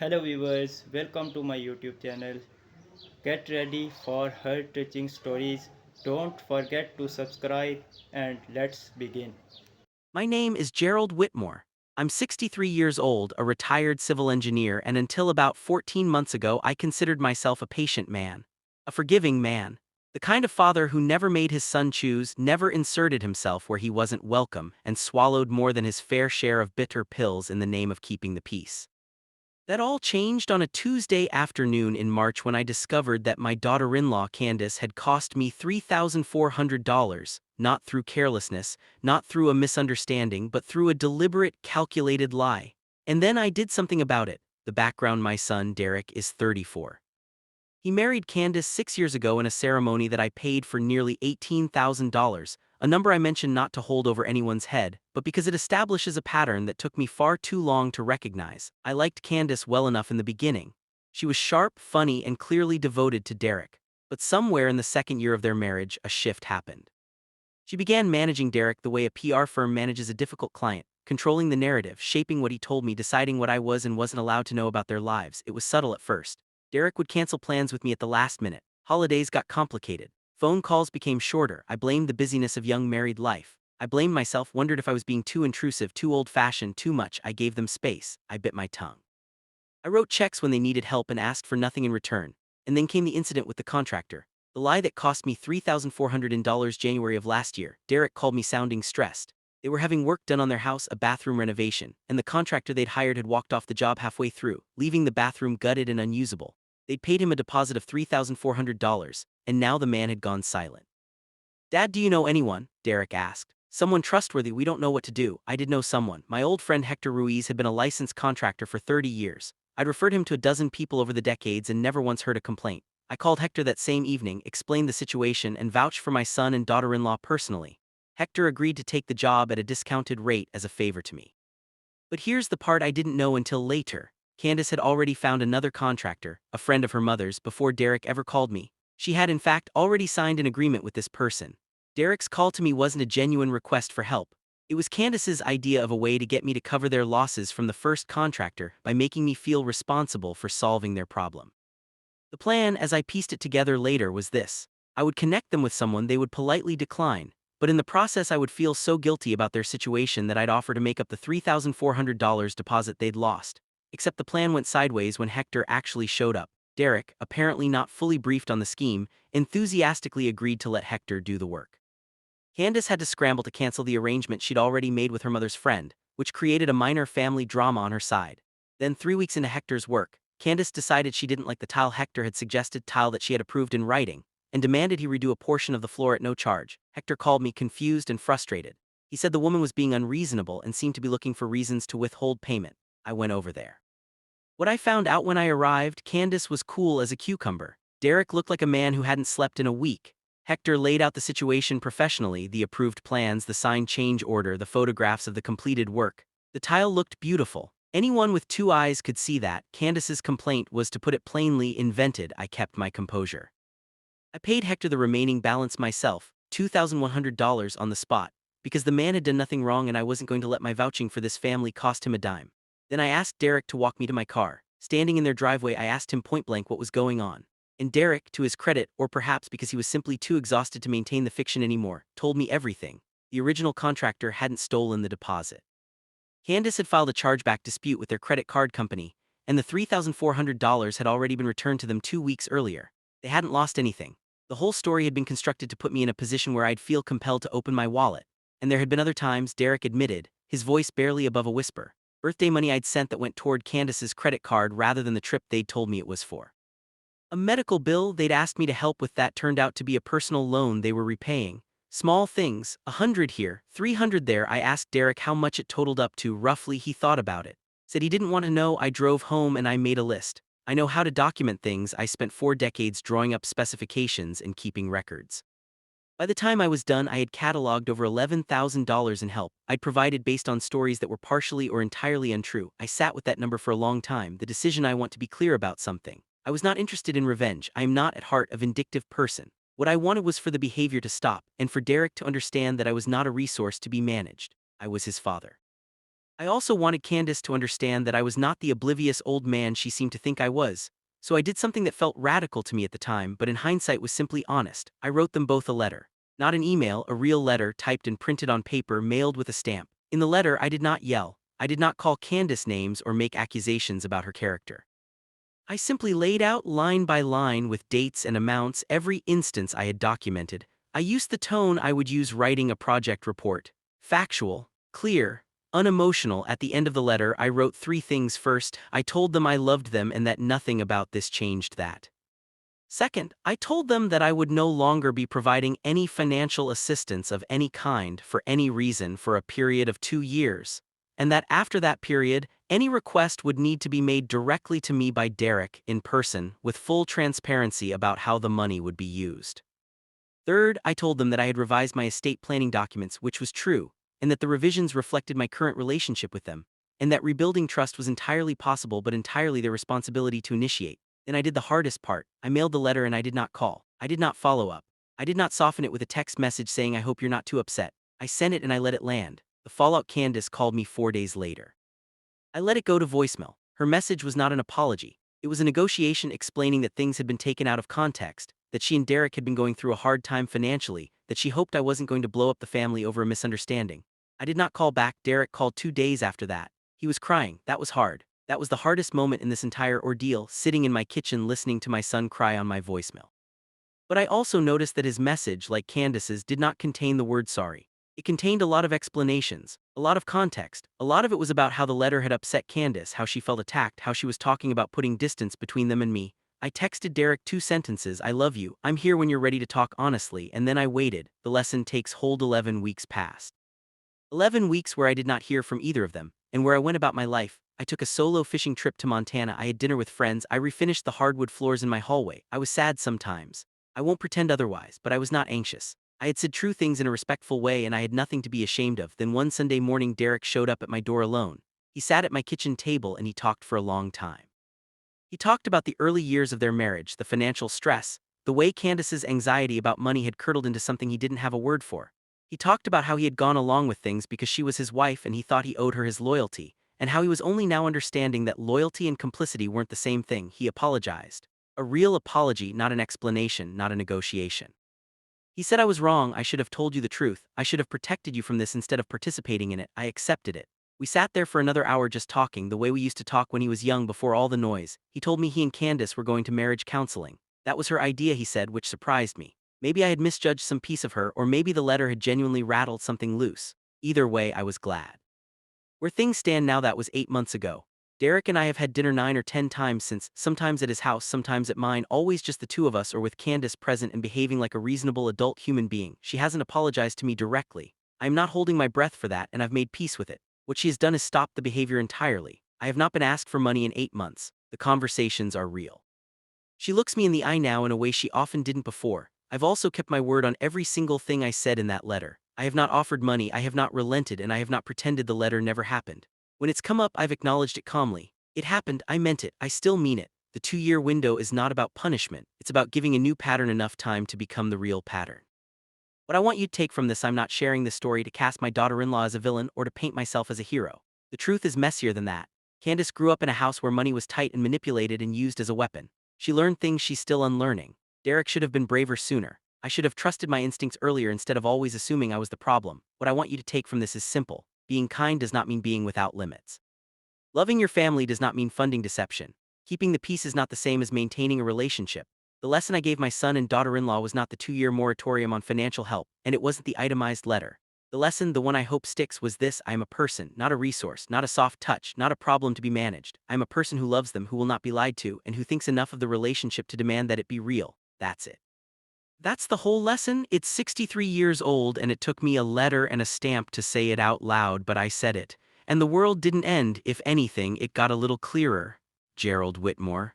Hello viewers, welcome to my YouTube channel. Get ready for heart-touching stories. Don't forget to subscribe and let's begin. My name is Gerald Whitmore. I'm 63 years old, a retired civil engineer, and until about 14 months ago, I considered myself a patient man, a forgiving man, the kind of father who never made his son choose, never inserted himself where he wasn't welcome, and swallowed more than his fair share of bitter pills in the name of keeping the peace. That all changed on a Tuesday afternoon in March when I discovered that my daughter-in-law Candace had cost me $3,400, not through carelessness, not through a misunderstanding, but through a deliberate, calculated lie. And then I did something about it. The background: my son, Derek, is 34. He married Candace 6 years ago in a ceremony that I paid for nearly $18,000, a number I mention not to hold over anyone's head, but because it establishes a pattern that took me far too long to recognize. I liked Candace well enough in the beginning. She was sharp, funny, and clearly devoted to Derek. But somewhere in the second year of their marriage, a shift happened. She began managing Derek the way a PR firm manages a difficult client, controlling the narrative, shaping what he told me, deciding what I was and wasn't allowed to know about their lives. It was subtle at first. Derek would cancel plans with me at the last minute. Holidays got complicated. Phone calls became shorter. I blamed the busyness of young married life. I blamed myself, wondered if I was being too intrusive, too old-fashioned, too much. I gave them space. I bit my tongue. I wrote checks when they needed help and asked for nothing in return. And then came the incident with the contractor. The lie that cost me $3,400 January of last year. Derek called me sounding stressed. They were having work done on their house, a bathroom renovation, and the contractor they'd hired had walked off the job halfway through, leaving the bathroom gutted and unusable. They'd paid him a deposit of $3,400, and now the man had gone silent. "Dad, do you know anyone?" Derek asked. "Someone trustworthy. We don't know what to do." I did know someone. My old friend Hector Ruiz had been a licensed contractor for 30 years. I'd referred him to a dozen people over the decades and never once heard a complaint. I called Hector that same evening, explained the situation, and vouched for my son and daughter-in-law personally. Hector agreed to take the job at a discounted rate as a favor to me. But here's the part I didn't know until later. Candace had already found another contractor, a friend of her mother's, before Derek ever called me. She had in fact already signed an agreement with this person. Derek's call to me wasn't a genuine request for help. It was Candace's idea of a way to get me to cover their losses from the first contractor by making me feel responsible for solving their problem. The plan, as I pieced it together later, was this. I would connect them with someone they would politely decline, but in the process I would feel so guilty about their situation that I'd offer to make up the $3,400 deposit they'd lost. Except the plan went sideways when Hector actually showed up. Derek, apparently not fully briefed on the scheme, enthusiastically agreed to let Hector do the work. Candace had to scramble to cancel the arrangement she'd already made with her mother's friend, which created a minor family drama on her side. Then 3 weeks into Hector's work, Candace decided she didn't like the tile Hector had suggested, tile that she had approved in writing, and demanded he redo a portion of the floor at no charge. Hector called me confused and frustrated. He said the woman was being unreasonable and seemed to be looking for reasons to withhold payment. I went over there. What I found out when I arrived: Candace was cool as a cucumber. Derek looked like a man who hadn't slept in a week. Hector laid out the situation professionally: the approved plans, the signed change order, the photographs of the completed work. The tile looked beautiful. Anyone with two eyes could see that. Candace's complaint was, to put it plainly, invented. I kept my composure. I paid Hector the remaining balance myself, $2,100 on the spot, because the man had done nothing wrong and I wasn't going to let my vouching for this family cost him a dime. Then I asked Derek to walk me to my car. Standing in their driveway, I asked him point blank what was going on. And Derek, to his credit, or perhaps because he was simply too exhausted to maintain the fiction anymore, told me everything. The original contractor hadn't stolen the deposit. Candace had filed a chargeback dispute with their credit card company, and the $3,400 had already been returned to them 2 weeks earlier. They hadn't lost anything. The whole story had been constructed to put me in a position where I'd feel compelled to open my wallet. And there had been other times, Derek admitted, his voice barely above a whisper. Birthday money I'd sent that went toward Candace's credit card rather than the trip they'd told me it was for. A medical bill they'd asked me to help with that turned out to be a personal loan they were repaying. Small things, 100 here, 300 there. I asked Derek how much it totaled up to. Roughly, he thought about it. Said he didn't want to know. I drove home and I made a list. I know how to document things. I spent 4 decades drawing up specifications and keeping records. By the time I was done, I had cataloged over $11,000 in help I'd provided based on stories that were partially or entirely untrue. I sat with that number for a long time. The decision: I want to be clear about something. I was not interested in revenge. I am not at heart a vindictive person. What I wanted was for the behavior to stop, and for Derek to understand that I was not a resource to be managed. I was his father. I also wanted Candace to understand that I was not the oblivious old man she seemed to think I was. So I did something that felt radical to me at the time, but in hindsight was simply honest. I wrote them both a letter. Not an email, a real letter typed and printed on paper, mailed with a stamp. In the letter, I did not yell. I did not call Candace names or make accusations about her character. I simply laid out line by line with dates and amounts every instance I had documented. I used the tone I would use writing a project report. Factual, clear, unemotional. At the end of the letter, I wrote three things. First, I told them I loved them and that nothing about this changed that. Second, I told them that I would no longer be providing any financial assistance of any kind for any reason for a period of 2 years, and that after that period, any request would need to be made directly to me by Derek in person with full transparency about how the money would be used. Third, I told them that I had revised my estate planning documents, which was true, and that the revisions reflected my current relationship with them, and that rebuilding trust was entirely possible but entirely their responsibility to initiate. Then I did the hardest part. I mailed the letter and I did not call. I did not follow up. I did not soften it with a text message saying I hope you're not too upset. I sent it and I let it land. The fallout. Candace called me 4 days later. I let it go to voicemail. Her message was not an apology. It was a negotiation explaining that things had been taken out of context, that she and Derek had been going through a hard time financially, that she hoped I wasn't going to blow up the family over a misunderstanding. I did not call back. Derek called 2 days after that. He was crying. That was hard. That was the hardest moment in this entire ordeal, sitting in my kitchen listening to my son cry on my voicemail. But I also noticed that his message, like Candace's, did not contain the word sorry. It contained a lot of explanations, a lot of context. A lot of it was about how the letter had upset Candace, how she felt attacked, how she was talking about putting distance between them and me. I texted Derek 2 sentences: I love you, I'm here when you're ready to talk honestly, and then I waited. The lesson takes hold. 11 weeks passed. 11 weeks where I did not hear from either of them, and where I went about my life. I took a solo fishing trip to Montana. I had dinner with friends. I refinished the hardwood floors in my hallway. I was sad sometimes. I won't pretend otherwise, but I was not anxious. I had said true things in a respectful way and I had nothing to be ashamed of. Then one Sunday morning, Derek showed up at my door alone. He sat at my kitchen table and he talked for a long time. He talked about the early years of their marriage, the financial stress, the way Candace's anxiety about money had curdled into something he didn't have a word for. He talked about how he had gone along with things because she was his wife and he thought he owed her his loyalty, and how he was only now understanding that loyalty and complicity weren't the same thing. He apologized. A real apology, not an explanation, not a negotiation. He said I was wrong. I should have told you the truth. I should have protected you from this instead of participating in it. I accepted it. We sat there for another hour just talking, the way we used to talk when he was young before all the noise. He told me he and Candace were going to marriage counseling. That was her idea, he said, which surprised me. Maybe I had misjudged some piece of her, or maybe the letter had genuinely rattled something loose. Either way, I was glad. Where things stand now, that was 8 months ago. Derek and I have had dinner 9 or 10 times since, sometimes at his house, sometimes at mine, always just the two of us or with Candace present and behaving like a reasonable adult human being. She hasn't apologized to me directly. I am not holding my breath for that, and I've made peace with it. What she has done is stop the behavior entirely. I have not been asked for money in 8 months. The conversations are real. She looks me in the eye now in a way she often didn't before. I've also kept my word on every single thing I said in that letter. I have not offered money, I have not relented, and I have not pretended the letter never happened. When it's come up, I've acknowledged it calmly. It happened, I meant it, I still mean it. The 2-year window is not about punishment, it's about giving a new pattern enough time to become the real pattern. What I want you to take from this: I'm not sharing this story to cast my daughter-in-law as a villain or to paint myself as a hero. The truth is messier than that. Candace grew up in a house where money was tight and manipulated and used as a weapon. She learned things she's still unlearning. Derek should have been braver sooner. I should have trusted my instincts earlier instead of always assuming I was the problem. What I want you to take from this is simple. Being kind does not mean being without limits. Loving your family does not mean funding deception. Keeping the peace is not the same as maintaining a relationship. The lesson I gave my son and daughter-in-law was not the 2-year moratorium on financial help, and it wasn't the itemized letter. The lesson, the one I hope sticks, was this: I am a person, not a resource, not a soft touch, not a problem to be managed. I am a person who loves them, who will not be lied to, and who thinks enough of the relationship to demand that it be real. That's it. That's the whole lesson. It's 63 years old, and it took me a letter and a stamp to say it out loud, but I said it. And the world didn't end. If anything, it got a little clearer. Gerald Whitmore.